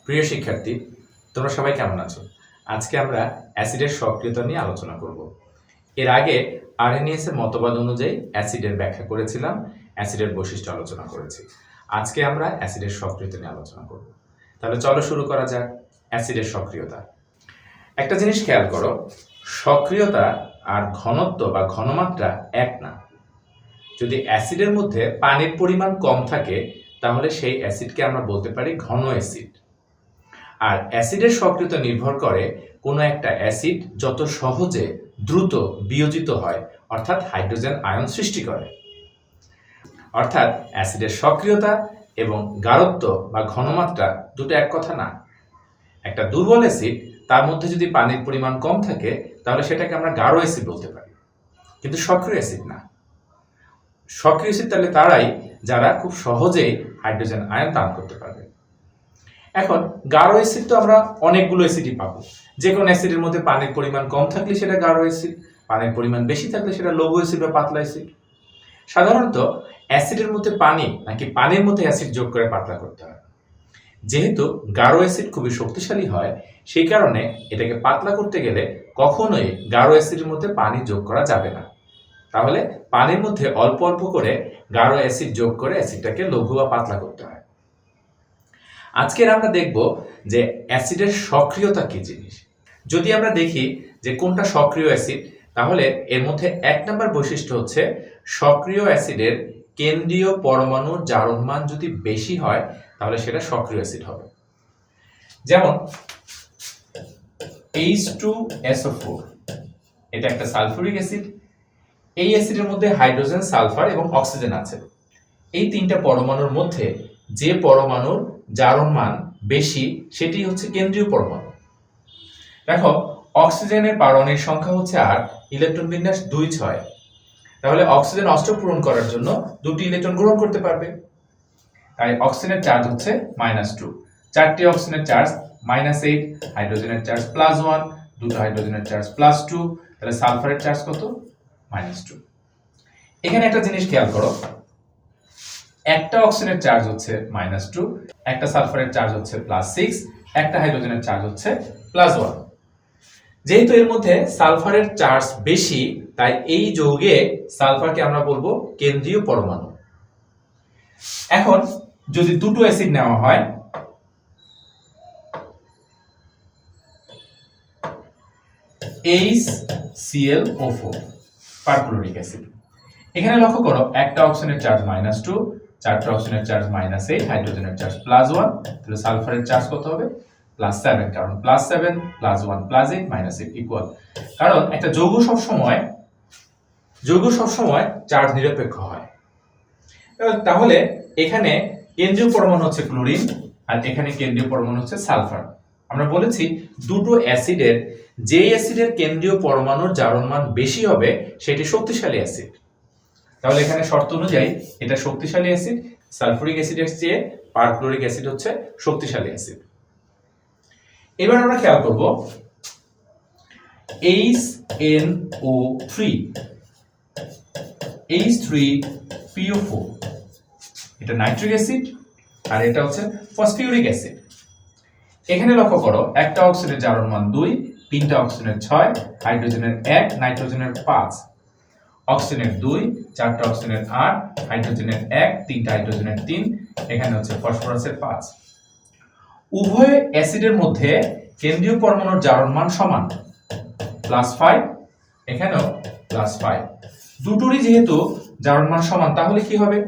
প্রিয় শিক্ষার্থী, তোমরা সবাই কেমন আছো? আজকে আমরা অ্যাসিডের সক্রিয়তা নিয়ে আলোচনা করব। এর আগে আরএনএস এর মতবাদ অনুযায়ী অ্যাসিডের ব্যাখ্যা করেছিলাম, অ্যাসিডের বৈশিষ্ট্য আলোচনা করেছি। আজকে আমরা অ্যাসিডের সক্রিয়তা নিয়ে আলোচনা করব। তাহলে চলো শুরু করা যাক। অ্যাসিডের সক্রিয়তা। একটা জিনিস খেয়াল করো, সক্রিয়তা আর ঘনত্ব বা ঘনমাত্রা এক না। যদি অ্যাসিডের মধ্যে পানির পরিমাণ কম থাকে তাহলে সেই অ্যাসিডকে আমরা বলতে পারি ঘন অ্যাসিড। আর অ্যাসিডের সক্রিয়তা নির্ভর করে কোনো একটা অ্যাসিড যত সহজে দ্রুত বিয়োজিত হয়, অর্থাৎ হাইড্রোজেন আয়ন সৃষ্টি করে। অর্থাৎ অ্যাসিডের সক্রিয়তা এবং গাঢ়ত্ব বা ঘনমাত্রা দুটো এক কথা না। একটা দুর্বল অ্যাসিড, তার মধ্যে যদি পানির পরিমাণ কম থাকে তাহলে সেটাকে আমরা গাঢ় অ্যাসিড বলতে পারি, কিন্তু সক্রিয় অ্যাসিড না। সক্রিয় অ্যাসিড তাহলে তারাই যারা খুব সহজেই হাইড্রোজেন আয়ন দান করতে পারবে। এখন গাঢ় অ্যাসিড তো আমরা অনেকগুলো অ্যাসিডই পাবো। যে কোনো অ্যাসিডের মধ্যে পানির পরিমাণ কম থাকলে সেটা গাঢ় অ্যাসিড, পানির পরিমাণ বেশি থাকলে সেটা লঘু অ্যাসিড বা পাতলা অ্যাসিড। সাধারণত অ্যাসিডের মধ্যে পানি নাকি পানির মধ্যে অ্যাসিড যোগ করে পাতলা করতে হয়। যেহেতু গাঢ় অ্যাসিড খুবই শক্তিশালী হয়, সেই কারণে এটাকে পাতলা করতে গেলে কখনোই গাঢ় অ্যাসিডের মধ্যে পানি যোগ করা যাবে না। তাহলে পানির মধ্যে অল্প অল্প করে গাঢ় অ্যাসিড যোগ করে অ্যাসিডটাকে লঘু বা পাতলা করতে হয়। আজকের আমরা দেখব যে অ্যাসিডের সক্রিয়তা কি জিনিস। যদি আমরা দেখি যে কোনটা সক্রিয় অ্যাসিড, তাহলে এর মধ্যে এক নম্বর বৈশিষ্ট্য হচ্ছে সক্রিয় অ্যাসিডের কেন্দ্রীয় পরমাণুর জারণমান যদি বেশি হয় তাহলে সেটা সক্রিয় অ্যাসিড হবে। যেমন H2SO4, এটা একটা সালফুরিক অ্যাসিড। এই অ্যাসিডের মধ্যে হাইড্রোজেন, সালফার এবং অক্সিজেন আছে। এই তিনটা পরমাণুর মধ্যে যে পরমাণুর জারণমান বেশি সেটি হচ্ছে কেন্দ্রীয় পরমাণু। দেখো, অক্সিজেনের পারমাণবিক সংখ্যা হচ্ছে 8, ইলেকট্রন বিন্যাস 2, 6। তাহলে অক্সিজেন অষ্টক পূরণ করার জন্য দুটি ইলেকট্রন গ্রহণ করতে পারবে, তাই অক্সিজেনের চার্জ হচ্ছে -2। চারটি অক্সিজেনের চার্জ -8, হাইড্রোজেনের চার্জ +1, দুটো হাইড্রোজেনের চার্জ +2, তাহলে সালফারের চার্জ কত? -2। এখানে একটা জিনিস খেয়াল করো, একটা অক্সিজেনের চার্জ হচ্ছে -2, একটা সালফারের চার্জ হচ্ছে +6, একটা হাইড্রোজেনের চার্জ হচ্ছে +1। যেহেতু এর মধ্যে সালফারের চার্জ বেশি, তাই এই যৌগে সালফারকে আমরা বলবো কেন্দ্রীয় পরমাণু। এখন যদি দুটো অ্যাসিড নেওয়া হয়, HClO4 পারক্লোরিক অ্যাসিড। এখানে লক্ষ্য করো, একটা অক্সিজেনের চার্জ -2, চারটা অক্সিজেনের চার্জ -8, হাইড্রোজেনের চার্জ +1, তাহলে সালফারের চার্জ কত হবে? +7, কারণ +7 +1 +8 -8 ইকুয়াল। কারণ একটা যৌগ সবসময় চার্জ নিরপেক্ষ হয়। তাহলে এখানে কেন্দ্রীয় পরমাণু হচ্ছে ক্লোরিন আর এখানে কেন্দ্রীয় পরমাণু হচ্ছে সালফার। আমরা বলেছি দুটো অ্যাসিডের যে অ্যাসিডের কেন্দ্রীয় পরমাণুর জারণমান বেশি হবে সেটি শক্তিশালী অ্যাসিড। তাহলে এখানে শর্ত অনুযায়ী এটা শক্তিশালী অ্যাসিড। সালফুরিক অ্যাসিডের চেয়ে পারক্লোরিক অ্যাসিড হচ্ছে শক্তিশালী অ্যাসিড। এবার আমরা খেয়াল করব HNO3, H3PO4, এটা নাইট্রিক অ্যাসিড আর এটা হচ্ছে ফসফিউরিক অ্যাসিড। এখানে লক্ষ্য করো, একটা অক্সিজেনের জারণমান 2, তিনটা অক্সিজেনের 6, হাইড্রোজেনের 1, নাইট্রোজেনের 5, অক্সিজেনের 2, চারটা অক্সিজেনের 8, হাইড্রোজেনের 1, তিনটা হাইড্রোজেনের 3, এখানে হচ্ছে ফসফরাসের 5। উভয় অ্যাসিডের মধ্যে কেন্দ্রীয় পরমাণুর জারণমান সমান, +5, এখানেও +5। দুটোরই যেহেতু জারণমান সমান, তাহলে কি হবে?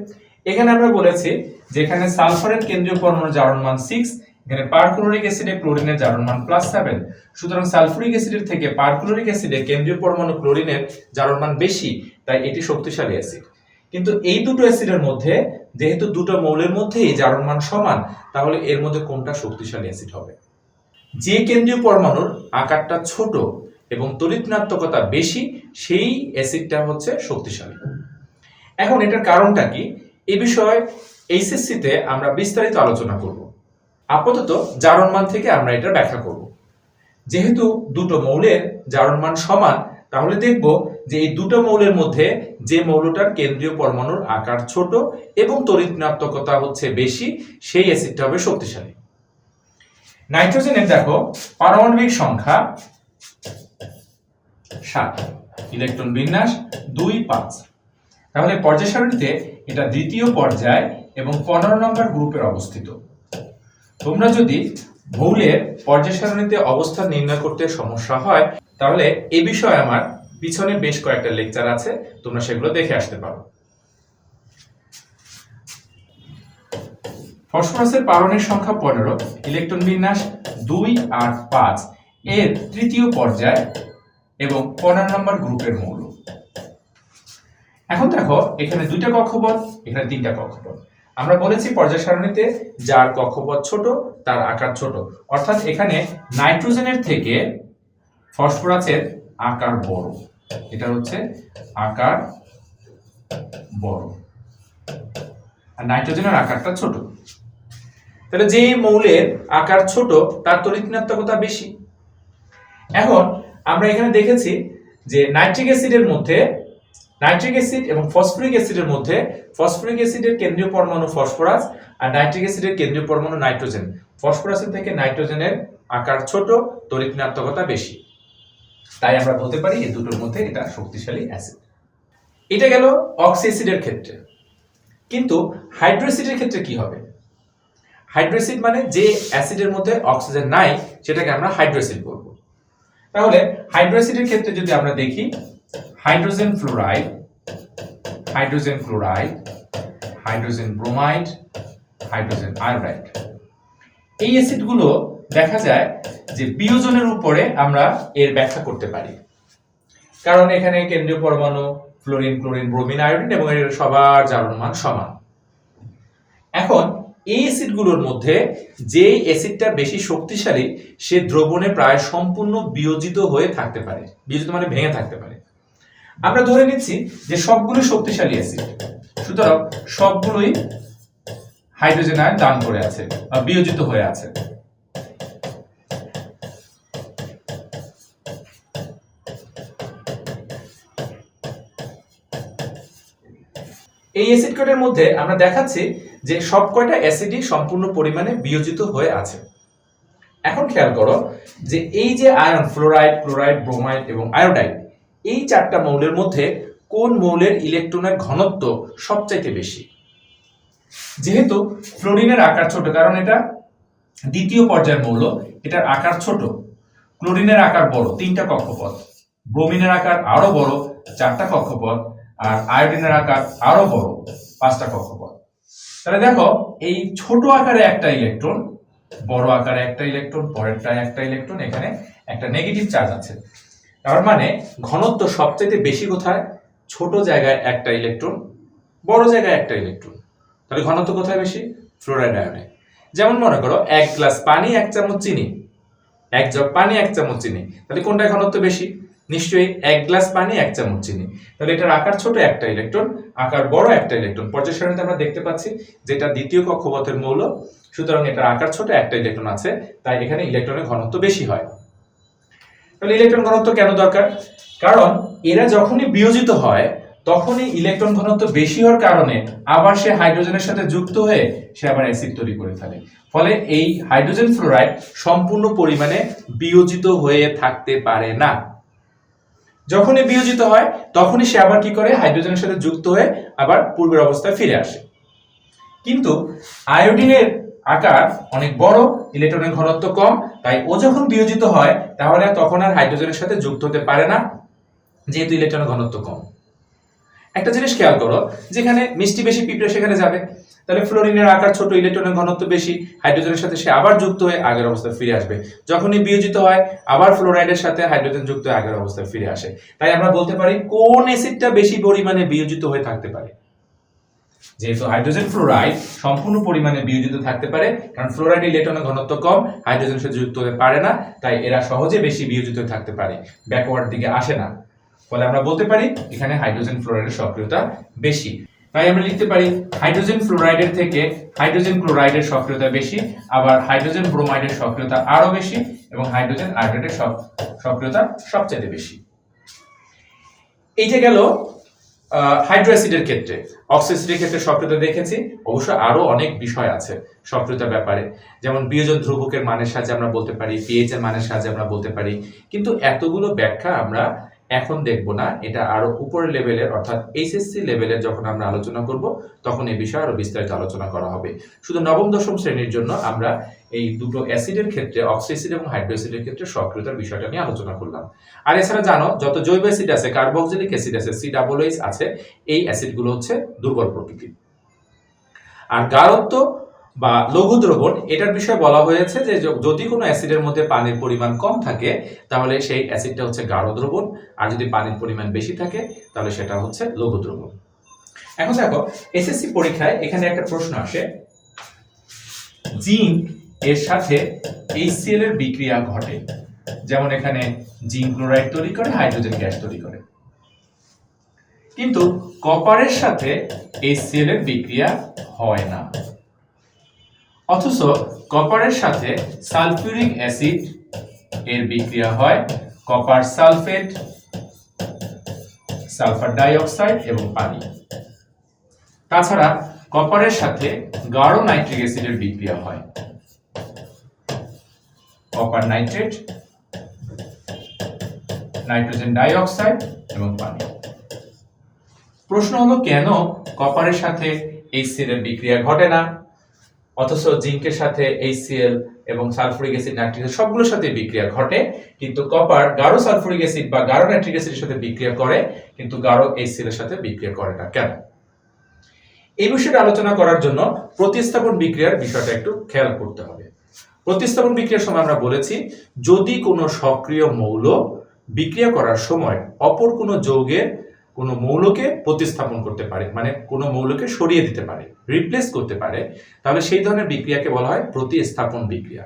এখানে আমরা বলেছি যে এখানে সালফারের কেন্দ্রীয় পরমাণুর জারণমান 6, এখানে পারক্লোরিক অ্যাসিডে ক্লোরিনের জারণমান +7। সুতরাং সালফুরিক অ্যাসিডের থেকে পারক্লোরিক অ্যাসিডে কেন্দ্রীয় পরমাণু ক্লোরিনের জারণমান বেশি, তাই এটি শক্তিশালী অ্যাসিড। কিন্তু এই দুটো অ্যাসিডের মধ্যে যেহেতু দুটো মৌলের মধ্যেই জারণমান সমান, তাহলে এর মধ্যে কোনটা শক্তিশালী অ্যাসিড হবে? যে কেন্দ্রীয় পরমাণুর আকারটা ছোট এবং তড়িৎ-ঋণাত্মকতা বেশি, সেই অ্যাসিডটা হচ্ছে শক্তিশালী। এখন এটার কারণটা কি, এই বিষয়ে এইচএসসিতে আমরা বিস্তারিত আলোচনা করব। আপাতত জারণমান থেকে আমরা এটা ব্যাখ্যা করব। যেহেতু দুটো মৌলের জারণমান সমান, তাহলে দেখব যে এই দুটো মৌলের মধ্যে যে মৌলটার কেন্দ্রীয় পরমাণুর আকার ছোট এবং তড়িৎ ঋণাত্মকতা হচ্ছে বেশি, সেই অ্যাসিডটা হবে শক্তিশালী। নাইট্রোজেনের দেখো পারমাণবিক সংখ্যা 7, ইলেকট্রন বিন্যাস 2, 5। তাহলে পর্যায় সারণীতে এটা দ্বিতীয় পর্যায় এবং 15 নম্বর গ্রুপের অবস্থিত। তোমরা যদি মৌলের পর্যায় সারণীতে অবস্থান নির্ণয় করতে সমস্যা হয় তাহলে এই বিষয়ে আমার পিছনে বেশ কয়েকটা লেকচার আছে, তোমরা সেগুলো দেখে আসতে পারো। ফসফরাসের পারমাণবিক সংখ্যা 15, ইলেকট্রন বিন্যাস 2 আর 5 এর তৃতীয় পর্যায় এবং 15 নম্বর গ্রুপের মৌল। এখন দেখো এখানে 2টা কক্ষপথ, এখানে 3টা কক্ষপথ। আমরা বলেছি পর্যায় সারণীতে যার কক্ষপথ ছোট তার আকার ছোট, অর্থাৎ এখানে নাইট্রোজেনের থেকে ফসফরাসের আকার বড়, এটা হচ্ছে আকার বড়, আর নাইট্রোজেনের আকারটা ছোট। তাহলে যে মৌলের আকার ছোট তার তড়িৎ ঋণাত্মকতা বেশি। এখন আমরা এখানে দেখেছি যে নাইট্রিক অ্যাসিডের মধ্যে, নাইট্রিক অ্যাসিড এবং ফসফরিক অ্যাসিডের মধ্যে ফসফরিক অ্যাসিডের কেন্দ্রীয় পরমাণু ফসফরাস আর নাইট্রিক অ্যাসিডের কেন্দ্রীয় পরমাণু নাইট্রোজেন। ফসফরাসের থেকে নাইট্রোজেনের আকার ছোট, তড়িৎ ঋণাত্মকতা বেশি। তাই আমরা বলতে পারি এই দুটোর মধ্যে এটা শক্তিশালী অ্যাসিড। এটা গেল অক্সি অ্যাসিডের ক্ষেত্রে। কিন্তু হাইড্রো অ্যাসিডের ক্ষেত্রে কি হবে? হাইড্রো অ্যাসিড মানে যে অ্যাসিডের মধ্যে অক্সিজেন নাই সেটাকে আমরা হাইড্রো অ্যাসিড বলবো। তাহলে হাইড্রো অ্যাসিডের ক্ষেত্রে যদি আমরা দেখি hydrogen fluoride, hydrogen chloride, hydrogen bromide, hydrogen iodide, এই অ্যাসিডগুলো দেখা যায় যে বিয়োজনের উপরে আমরা এর ব্যাখ্যা করতে পারি, কারণ এখানে কেন্দ্রীয় পরমাণু ফ্লোরিন, ক্লোরিন, ব্রোমিন, আয়োডিন এবং এর সবার জারণ মান সমান। এখন এই অ্যাসিডগুলোর মধ্যে যে অ্যাসিডটা বেশি শক্তিশালী সে দ্রবণে প্রায় সম্পূর্ণ বিয়োজিত হয়ে থাকতে পারে, বিয়োজিত মানে ভেঙে থাকতে পারে। আমরা ধরে নিচ্ছি যে সবগুলো শক্তিশালী অ্যাসিড, সুতরাং সবগুলোই হাইড্রোজেন আয়ন দান করে আছে বা বিয়োজিত হয়ে আছে। এই অ্যাসিড কয়টার মধ্যে আমরা দেখাচ্ছি যে সব কয়টা অ্যাসিডই সম্পূর্ণ পরিমাণে বিয়োজিত হয়ে আছে। এখন খেয়াল করো যে এই যে আয়ন ফ্লোরাইড, ক্লোরাইড, ব্রোমাইড এবং আয়োডাইড, এই চারটা মৌলের মধ্যে কোন মৌলের ইলেকট্রনের ঘনত্ব সবচাইতে বেশি? যেহেতু ফ্লোরিনের আকার ছোট, কারণ এটা দ্বিতীয় পর্যায়ের মৌল, এটার আকার ছোট। ক্লোরিনের আকার বড়, 3টা কক্ষপথ। ব্রোমিনের আকার আরো বড়, 4টা কক্ষপথ। আর আয়োডিনের আকার আরো বড়, 5টা কক্ষপথ। তাহলে দেখো এই ছোট আকারে একটা ইলেকট্রন, বড় আকারে একটা ইলেকট্রন, পরেরটায় একটা ইলেকট্রন, এখানে একটা নেগেটিভ চার্জ আছে। তার মানে ঘনত্ব সবচেয়ে বেশি কোথায়? ছোট জায়গায় একটা ইলেকট্রন, বড় জায়গায় একটা ইলেকট্রন। তাহলে ঘনত্ব কোথায় বেশি? ফ্লোরাইড আয়নে। যেমন মনে করো 1 গ্লাস পানি 1 চামচ চিনি, 1 জগ পানি 1 চামচ চিনি, তাহলে কোনটায় ঘনত্ব বেশি? নিশ্চয়ই 1 গ্লাস পানি 1 চামচ চিনি। তাহলে এটার আকার ছোট একটা ইলেকট্রন, আকার বড় একটা ইলেকট্রন। পর্যায় সারণীতে আমরা দেখতে পাচ্ছি যেটা দ্বিতীয় কক্ষপথের মৌল, সুতরাং এটার আকার ছোট, একটা ইলেকট্রন আছে, তাই এখানে ইলেকট্রনের ঘনত্ব বেশি হয়। তাহলে ইলেকট্রন ঘনত্ব কেন দরকার? কারণ এরা যখনই বিয়োজিত হয় তখনই ইলেকট্রন ঘনত্ব বেশি হওয়ার কারণে আবার সে হাইড্রোজেনের সাথে যুক্ত হয়ে সে আবার অ্যাসিড তৈরি করে ফেলে। ফলে এই হাইড্রোজেন ফ্লোরাইড সম্পূর্ণ পরিমাণে বিয়োজিত হয়ে থাকতে পারে না। যখনই বিয়োজিত হয় তখনই সে আবার কি করে? হাইড্রোজেনের সাথে যুক্ত হয়ে আবার পূর্বের অবস্থায় ফিরে আসে। কিন্তু আয়োডিনের আকার অনেক বড়, ইলেকট্রনের ঘনত্ব কম, তাই ও যখন বিয়োজিত হয় তাহলে তখন আর হাইড্রোজেনের সাথে যুক্ত হতে পারে না, যেহেতু ইলেকট্রনের ঘনত্ব কম। একটা জিনিস খেয়াল করো, যেখানে মিষ্টি বেশি পিঁপড়ে সেখানে যাবে। তাহলে ফ্লোরিনের আকার ছোট, ইলেকট্রনের ঘনত্ব বেশি, হাইড্রোজেনের সাথে সে আবার যুক্ত হয়ে আগের অবস্থায় ফিরে আসবে। যখনই বিয়োজিত হয় আবার ফ্লোরাইডের সাথে হাইড্রোজেন যুক্ত হয়ে আগের অবস্থায় ফিরে আসে। তাই আমরা বলতে পারি কোন অ্যাসিডটা বেশি পরিমাণে বিয়োজিত হয়ে থাকতে পারে? যেহেতু হাইড্রোজেন ফ্লোরাইড সম্পূর্ণ পরিমাণে বিয়োজিত থাকতে পারে, কারণ ফ্লোরাইড ইলেকট্রনের ঘনত্ব কম, হাইড্রোজেনের সাথে যুক্ত হতে পারে না, তাই এরা সহজে বেশি বিয়োজিত থাকতে পারে, ব্যাকওয়ার্ড দিকে আসে না। ফলে আমরা বলতে পারি এখানে হাইড্রোজেন ফ্লোরাইডের সক্রিয়তা বেশি। তাই আমরা লিখতে পারি হাইড্রোজেন ফ্লোরাইডের থেকে হাইড্রোজেন ক্লোরাইডের সক্রিয়তা বেশি, আবার হাইড্রোজেন ব্রোমাইডের সক্রিয়তা আরো বেশি, এবং হাইড্রোজেন আয়োডাইডের সক্রিয়তা সবচেয়ে বেশি। এই যে গেল হাইড্রো অ্যাসিডের ক্ষেত্রে, অক্সো অ্যাসিডের ক্ষেত্রে সক্রিয়তা দেখেছি, অবশ্য আরো অনেক বিষয় আছে সক্রিয়তার ব্যাপারে, যেমন বিয়োজন ধ্রুবকের মানের সাহায্যে আমরা বলতে পারি, পিএইচ এর মানের সাহায্যে আমরা বলতে পারি, কিন্তু এতগুলো ব্যাখ্যা আমরা এখন দেখব না, এটা আরো উপরের লেভেলের অর্থাৎ এইচএসসি লেভেলের যখন আমরা আলোচনা করব তখন এই বিষয়ে আরো বিস্তারিত আলোচনা করা হবে। শুধু নবম দশম শ্রেণীর জন্য আমরা এই দুটো অ্যাসিডের ক্ষেত্রে, অক্সো অ্যাসিড এবং হাইড্রো অ্যাসিডের ক্ষেত্রে সক্রিয়তার বিষয়টা নিয়ে আলোচনা করলাম। আর এছাড়া জানো যত জৈব অ্যাসিড আছে, কার্বক্সিলিক অ্যাসিড আছে, COOH আছে, এই অ্যাসিডগুলো হচ্ছে দুর্বল প্রকৃতির। আর গাঢ়ত্ব বা লঘু দ্রবণ, এটার বিষয়ে বলা হয়েছে যে যদি কোনো অ্যাসিডের মধ্যে পানির পরিমাণ কম থাকে তাহলে সেই অ্যাসিডটা হচ্ছে গাঢ় দ্রবণ, আর যদি পানির পরিমাণ বেশি থাকে তাহলে সেটা হচ্ছে লঘু দ্রবণ। এখন দেখো এসএসসি পরীক্ষায় এখানে একটা প্রশ্ন আসে, জিঙ্ক এর সাথে HCl এর বিক্রিয়া ঘটে, যেমন এখানে জিঙ্ক ক্লোরাইড তৈরি করে, হাইড্রোজেন গ্যাস তৈরি করে, কিন্তু কপারের সাথে HCl এর বিক্রিয়া হয় না। অথচ কপারের সাথে সালফিউরিক অ্যাসিড এর বিক্রিয়া হয়, কপার সালফেট, সালফার ডাইঅক্সাইড এবং পানি। তাছাড়া কপারের সাথে গাঢ় নাইট্রিক অ্যাসিডের বিক্রিয়া হয়, কপার নাইট্রেট, নাইট্রোজেন ডাইঅক্সাইড এবং পানি। প্রশ্ন হলো কেন কপারের সাথে HCl এর বিক্রিয়া ঘটে না, অথচ জিঙ্কের সাথে HCl এবং সালফুরিক অ্যাসিড, নাইট্রিক অ্যাসিড সবগুলোর সাথে বিক্রিয়া ঘটে, কিন্তু কপার গাঢ় সালফুরিক অ্যাসিড বা গাঢ় নাইট্রিক অ্যাসিডের সাথে বিক্রিয়া করে কিন্তু গাঢ় HCl এর সাথে বিক্রিয়া করে না কেন? এই বিষয়টা আলোচনা করার জন্য প্রতিস্থাপন বিক্রিয়ার বিষয়টা একটু খেয়াল করতে হবে। প্রতিস্থাপন বিক্রিয়ার সময় আমরা বলেছি যদি কোনো সক্রিয় মৌল বিক্রিয়া করার সময় অপর কোনো যৌগের কোনো মৌলকে প্রতিস্থাপন করতে পারে, মানে কোনো মৌলকে সরিয়ে দিতে পারে, রিপ্লেস করতে পারে, তাহলে সেই ধরনের বিক্রিয়াকে বলা হয় প্রতিস্থাপন বিক্রিয়া।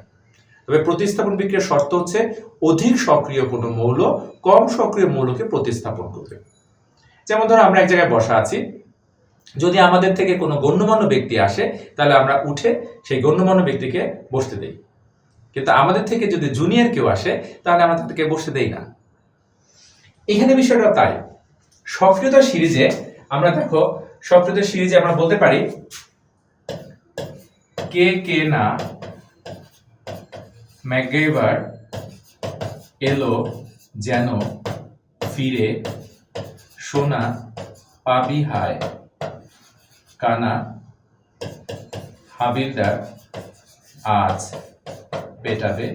তবে প্রতিস্থাপন বিক্রিয়ার শর্ত হচ্ছে অধিক সক্রিয় কোনো মৌল কম সক্রিয় মৌলকে প্রতিস্থাপন করবে। যেমন ধরো আমরা এক জায়গায় বসা আছি, যদি আমাদের থেকে কোনো গণ্যমান্য ব্যক্তি আসে তাহলে আমরা উঠে সেই গণ্যমান্য ব্যক্তিকে বসতে দেই, কিন্তু আমাদের থেকে যদি জুনিয়র কেউ আসে তাহলে আমরা তাদেরকে বসতে দেই না। এখানে বিষয়টা তাই। সক্রিয়তার সিরিজে আমরা দেখো, সক্রিয়তার সিরিজে আমরা বলতে পারি কে কে না ম্যাকগাইভার এলো যেন ফিরে, সোনা পাবি হায় কানা হাবিলদার আজ পেটাবে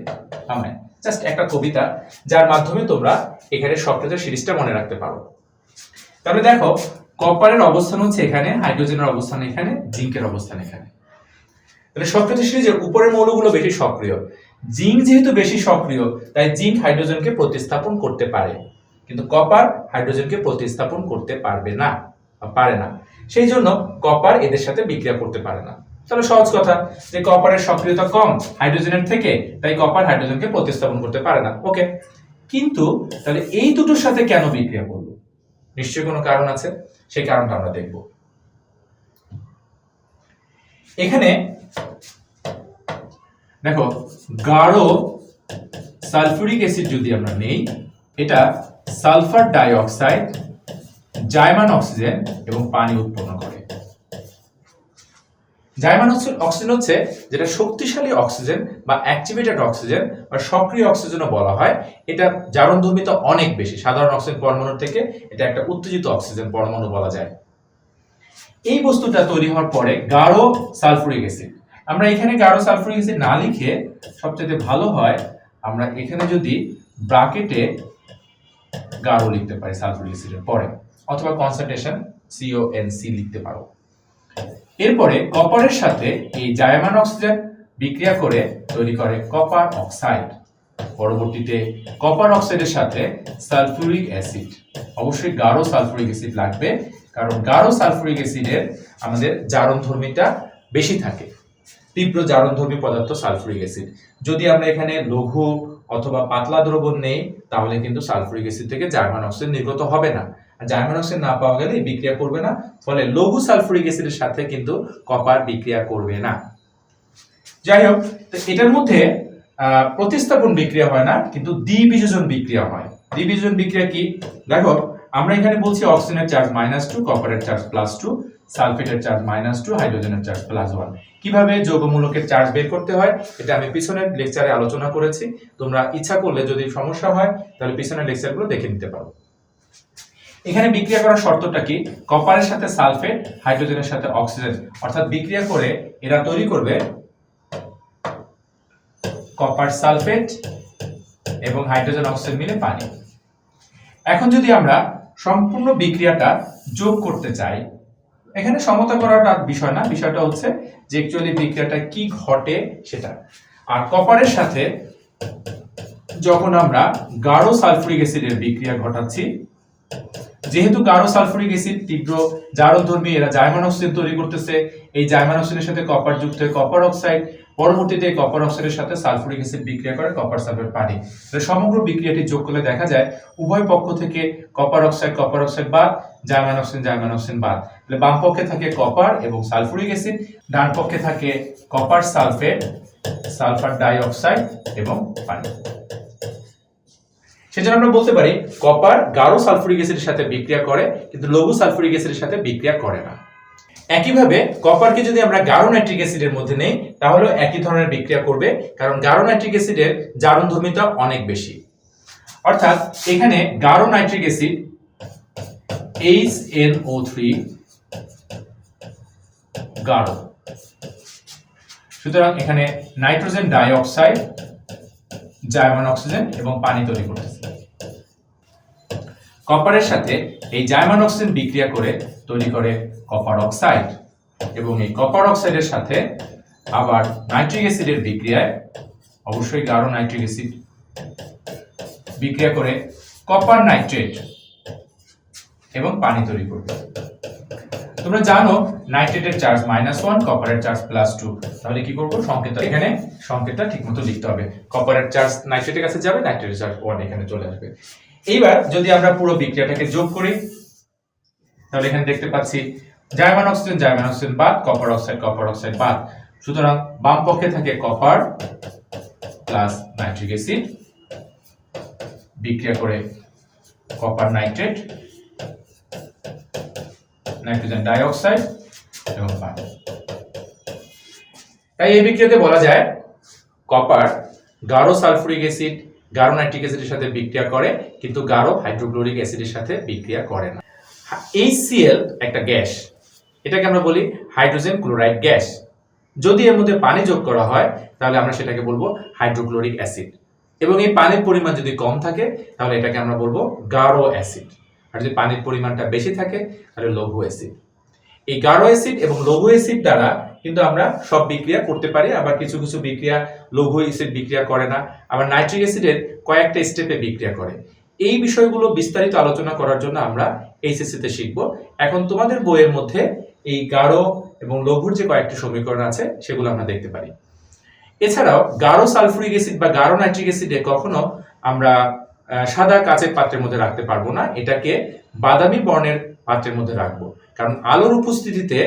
আমায়। জাস্ট একটা কবিতা যার মাধ্যমে তোমরা এখানে সক্রিয়তার সিরিজটা মনে রাখতে পারো। তাহলে দেখো কপারের অবস্থান হচ্ছে এখানে, হাইড্রোজেনের অবস্থান এখানে, জিঙ্কের অবস্থান এখানে। তাহলে সক্রিয়তা সিরিজের উপরের মৌলগুলো বেশি সক্রিয়, জিঙ্ক যেহেতু বেশি সক্রিয় তাই জিঙ্ক হাইড্রোজেনকে প্রতিস্থাপন করতে পারে, কিন্তু কপার হাইড্রোজেনকে প্রতিস্থাপন করতে পারবে না বা পারে না, সেই জন্য কপার এদের সাথে বিক্রিয়া করতে পারে না। তাহলে সহজ কথা যে কপারের সক্রিয়তা কম হাইড্রোজেনের থেকে, তাই কপার হাইড্রোজেনকে প্রতিস্থাপন করতে পারে না। ওকে, কিন্তু তাহলে এই দুটোর সাথে কেন বিক্রিয়া করলো? নিশ্চয়ই কোনো কারণ আছে, সেই কারণটা আমরা দেখব। এখানে দেখো গাঢ় সালফিউরিক অ্যাসিড যদি আমরা নেই, এটা সালফার ডাইঅক্সাইড, জাইমান অক্সিজেন এবং পানি উৎপন্ন করে। জাইমান অক্সিজেন হচ্ছে যেটা শক্তিশালী অক্সিজেন বা অ্যাক্টিভেটেড অক্সিজেন বা সক্রিয় অক্সিজেনও বলা হয়। এটা জারণধর্মিতা অনেক বেশি, সাধারণ অক্সিজেন পরমাণুর থেকে এটা একটা উত্তেজিত অক্সিজেন পরমাণু বলা যায়। এই বস্তুটা তৈরি হওয়ার পরে গাঢ় সালফুরিক অ্যাসিড, আমরা এখানে গাঢ় সালফুরিক অ্যাসিড না লিখে সবচেয়ে ভালো হয় আমরা এখানে যদি ব্র্যাকেটে গাঢ় লিখতে পারি সালফুরিক অ্যাসিডের পরে, অথবা কনসেন্ট্রেশন CONC লিখতে পারো। এরপরে কপারের সাথে এই জাইমান অক্সিজেন বিক্রিয়া করে তৈরি করে কপার অক্সাইড। পরবর্তীতে কপার অক্সাইডের সাথে সালফিউরিক অ্যাসিড, অবশ্যই গাঢ় সালফিউরিক অ্যাসিড লাগবে, কারণ গাঢ় সালফিউরিক অ্যাসিডের আমাদের জারণধর্মিতা বেশি থাকে, তীব্র জারণধর্মী পদার্থ সালফিউরিক অ্যাসিড। যদি আমরা এখানে লঘু অথবা পাতলা দ্রবণ নেই তাহলে কিন্তু সালফিউরিক অ্যাসিড থেকে জার্মান অক্সাইড নির্গত হবে না, আর জার্মান অক্সাইড না পাওয়া গেলে বিক্রিয়া করবে না, ফলে লঘু সালফিউরিক অ্যাসিডের সাথে কিন্তু কপার বিক্রিয়া করবে না। যাই হোক, এটার মধ্যে প্রতিস্থাপন বিক্রিয়া হয় না, কিন্তু দ্বিবিযোজন বিক্রিয়া হয়। দ্বিবিযোজন বিক্রিয়া কি? দেখো আমরা এখানে বলছি অক্সিজেনের চার্জ -2, কপারের চার্জ +2, সালফেটের চার্জ -2, হাইড্রোজেনের চার্জ +1। কিভাবে যৌগমূলকের চার্জ বের করতে হয় এটা আমি পিছনের লেকচারে আলোচনা করেছি। তোমরা ইচ্ছা করলে যদি সমস্যা হয় তাহলে পিছনের লেকচারগুলো দেখে নিতে পারো। এখানে বিক্রিয়া করার শর্তটা কি? কপারের সাথে সালফেট, হাইড্রোজেনের সাথে অক্সিজেন, অর্থাৎ বিক্রিয়া করে এরা তৈরি করবে কপার সালফেট এবং হাইড্রোজেন অক্সিজেন মিলে পানি। এখন যদি আমরা সম্পূর্ণ বিক্রিয়াটা যোগ করতে চাই, এখানে সমতা করাটা বিষয় না, বিষয়টা হচ্ছে যে অ্যাকচুয়ালি বিক্রিয়াটা কি ঘটে সেটা। আর কপারের সাথে যখন আমরা গাঢ় সালফুরিক অ্যাসিডের বিক্রিয়া ঘটাচ্ছি, যেহেতু গাঢ় সালফুরিক অ্যাসিড তীব্র জারণধর্মী, এরা জার্মান অক্সিজেন তৈরি করতেছে। এই জার্মান অক্সিজেনের সাথে কপার যুক্ত হয়ে কপার অক্সাইড, পরবর্তীতে কপার অক্সাইডের সাথে সালফুরিক অ্যাসিড বিক্রিয়া করে কপার সালফেট পানি। সমগ্র বিক্রিয়াটি যোগ করলে দেখা যায় উভয় পক্ষ থেকে কপার অক্সাইড বাদ, জার্মান অক্সিজেন বাদ। তাহলে বাম পক্ষে থাকে কপার এবং সালফুরিক অ্যাসিড, ডান পক্ষে থাকে copper sulphate, sulphur die oxide এবং পানি। সেজন্য আমরা বলতে পারি কপার গাঢ় সালফুরিক অ্যাসিডের সাথে বিক্রিয়া করে কিন্তু লঘু সালফুরিক অ্যাসিডের সাথে বিক্রিয়া করে না। একইভাবে কপারকে যদি আমরা গাঢ় নাইট্রিক অ্যাসিডের মধ্যে নেই তাহলে একই ধরনের বিক্রিয়া করবে, কারণ গাঢ় নাইট্রিক অ্যাসিডের জারণধর্মিতা অনেক বেশি। অর্থাৎ এখানে গাঢ় নাইট্রিক অ্যাসিড HNO3 গাঢ়, সুতরাং এখানে nitrogen die oxide, German oxygen এবং পানি তৈরি করতেছে। কপারের সাথে এই জার্মান অক্সিজেন বিক্রিয়া করে তৈরি করে কপার অক্সাইড, এবং এই কপার অক্সাইডের সাথে আবার নাইট্রিক অ্যাসিডের বিক্রিয়ায়, অবশ্যই গাঢ় নাইট্রিক অ্যাসিড বিক্রিয়া করে কপার নাইট্রেট এবং পানি তৈরি করবে। তোমরা জানো নাইট্রেটের চার্জ -1, কপারের চার্জ +2। তাহলে কি করব? এখানে সংকেতটা ঠিকমতো লিখতে হবে। কপারের চার্জ নাইট্রেটের কাছে যাবে, নাইট্রেটের চার্জ 1 এখানে চলে আসবে। এইবার যদি আমরা পুরো বিক্রিয়াটাকে যোগ করি তাহলে এখানে দেখতে পাচ্ছি জার্মান অক্সিজেন বাদ, কপার অক্সাইড বাদ। সুতরাং বাম পক্ষে থাকে কপার প্লাস নাইট্রিক অ্যাসিড বিক্রিয়া করে copper nitrate, nitrogen die oxide এবং পানি। তাই এই বিক্রিয়াতে বলা যায় কপার গাঢ় সালফুরিক অ্যাসিড, গাঢ় নাইট্রিক অ্যাসিডের সাথে বিক্রিয়া করে কিন্তু গাঢ় হাইড্রোক্লোরিক অ্যাসিডের সাথে বিক্রিয়া করে না। HCl একটা গ্যাস, এটাকে আমরা বলি হাইড্রোজেন ক্লোরাইড গ্যাস। যদি এর মধ্যে পানি যোগ করা হয় তাহলে আমরা সেটাকে বলবো হাইড্রোক্লোরিক অ্যাসিড, এবং এই পানির পরিমাণ যদি কম থাকে তাহলে এটাকে আমরা বলবো গাঢ় অ্যাসিড, আর যদি পানির পরিমাণটা বেশি থাকে তাহলে লঘু অ্যাসিড। এই গাঢ় অ্যাসিড এবং লঘু অ্যাসিড দ্বারা কিন্তু আমরা সব বিক্রিয়া করতে পারি, আবার কিছু কিছু বিক্রিয়া লঘু অ্যাসিড বিক্রিয়া করে না, আবার নাইট্রিক অ্যাসিডের কয়েকটা স্টেপে বিক্রিয়া করে। এই বিষয়গুলো বিস্তারিত আলোচনা করার জন্য আমরা এইচএসসি-তে শিখব। এখন তোমাদের বইয়ের মধ্যে এই গাঢ় এবং লঘুর যে কয়েকটি সমীকরণ আছে সেগুলো আমরা দেখতে পারি। এছাড়াও গাঢ় সালফুরিক অ্যাসিড বা গাঢ় নাইট্রিক অ্যাসিডে কখনো আমরা সাদা কাচের পাত্রের মধ্যে রাখতে পারবো না, এটাকে বাদামি বর্ণের পাত্রের মধ্যে রাখবো, কারণ আলোর উপস্থিতিতে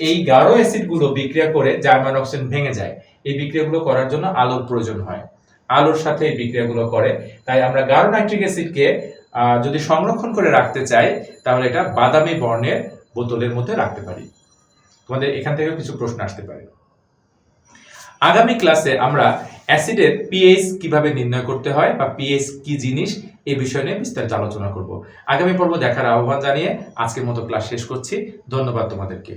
এই গাঢ় অ্যাসিডগুলো বিক্রিয়া করে জার্মান অক্সিজেন ভেঙে যায়। এই বিক্রিয়াগুলো করার জন্য আলোর প্রয়োজন হয়, আলোর সাথে এই বিক্রিয়াগুলো করে। তাই আমরা গাঢ় নাইট্রিক অ্যাসিডকে যদি সংরক্ষণ করে রাখতে চাই তাহলে এটা বাদামি বর্ণের বোতলের মধ্যে রাখতে পারি। তোমাদের এখান থেকে কিছু প্রশ্ন আসতে পারে। আগামী ক্লাসে আমরা অ্যাসিডের পিএইচ কিভাবে নির্ণয় করতে হয় বা পিএইচ কি জিনিস এই বিষয় নিয়ে বিস্তারিত আলোচনা করব। আগামী পর্ব দেখার আহ্বান জানিয়ে আজকের মতো ক্লাস শেষ করছি। ধন্যবাদ তোমাদেরকে।